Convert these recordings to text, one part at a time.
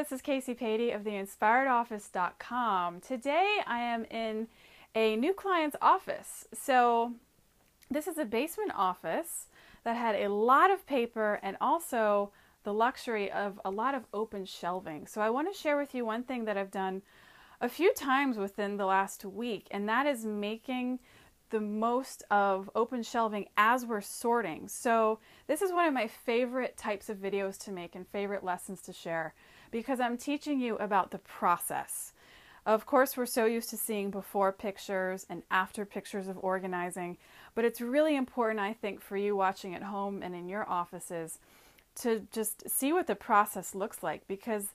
this is Kacy Paide of theinspiredoffice.com. Today I am in a new client's office. So this is a basement office that had a lot of paper and also the luxury of a lot of open shelving. So I want to share with you one thing that I've done a few times within the last week, and that is making the most of open shelving as we're sorting. So this is one of my favorite types of videos to make and favorite lessons to share, because I'm teaching you about the process. Of course, we're so used to seeing before pictures and after pictures of organizing, but it's really important, I think, for you watching at home and in your offices to just see what the process looks like, because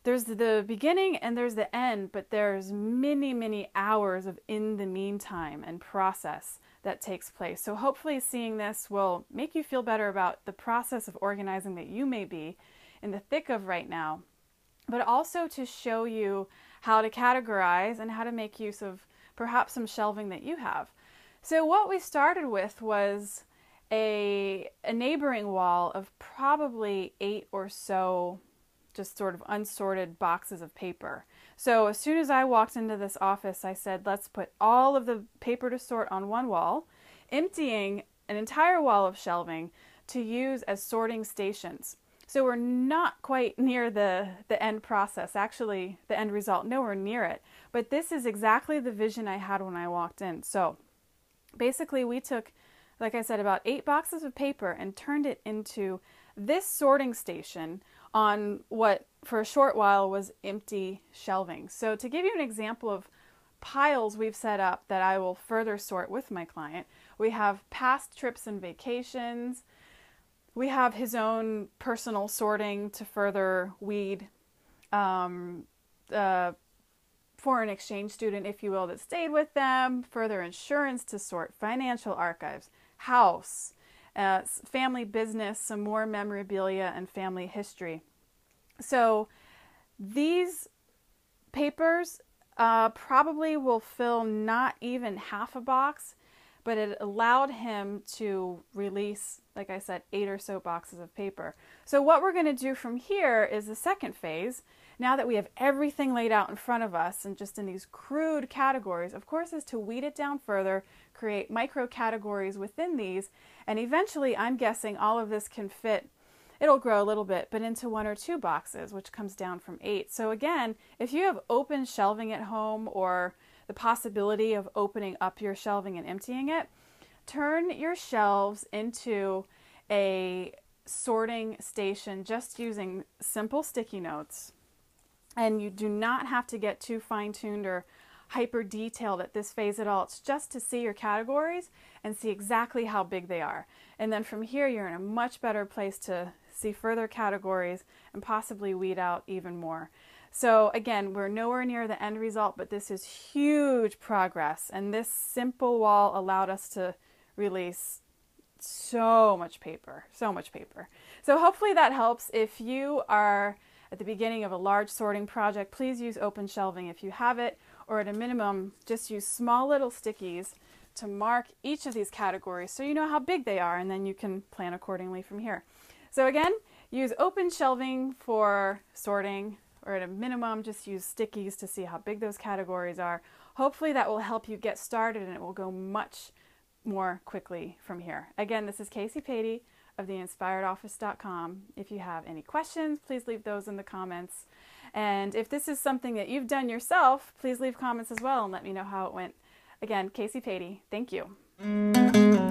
there's the beginning and there's the end, but there's many, many hours of in the meantime and process that takes place. So hopefully seeing this will make you feel better about the process of organizing that you may be in the thick of right now, but also to show you how to categorize and how to make use of perhaps some shelving that you have. So what we started with was a neighboring wall of probably 8 or so just sort of unsorted boxes of paper. So as soon as I walked into this office, I said, let's put all of the paper to sort on one wall, emptying an entire wall of shelving to use as sorting stations. So we're not quite near the end process, actually the end result, nowhere near it. But this is exactly the vision I had when I walked in. So basically we took, like I said, about 8 boxes of paper and turned it into this sorting station on what for a short while was empty shelving. So to give you an example of piles we've set up that I will further sort with my client, we have past trips and vacations. We have his own personal sorting to further weed foreign exchange student, if you will, that stayed with them, further insurance to sort, financial archives, house, family business, some more memorabilia and family history. So these papers probably will fill not even half a box, but it allowed him to release, like I said, 8 or so boxes of paper. So what we're going to do from here is the second phase. Now that we have everything laid out in front of us and just in these crude categories, of course, is to weed it down further, create micro categories within these, and eventually I'm guessing all of this can fit, it'll grow a little bit, but into 1 or 2 boxes, which comes down from 8. So again, if you have open shelving at home or the possibility of opening up your shelving and emptying it, turn your shelves into a sorting station just using simple sticky notes. And you do not have to get too fine-tuned or hyper detailed at this phase at all. It's just to see your categories and see exactly how big they are. And then from here, you're in a much better place to see further categories and possibly weed out even more. So again, we're nowhere near the end result, but this is huge progress. And this simple wall allowed us to release so much paper, so much paper. So hopefully that helps. If you are at the beginning of a large sorting project, please use open shelving if you have it, or at a minimum, just use small little stickies to mark each of these categories so you know how big they are, and then you can plan accordingly from here. So again, use open shelving for sorting, or at a minimum, just use stickies to see how big those categories are. Hopefully that will help you get started, and it will go much more quickly from here. Again, this is Kacy Paide of theinspiredoffice.com. If you have any questions, please leave those in the comments. And if this is something that you've done yourself, please leave comments as well and let me know how it went. Again, Kacy Paide, thank you.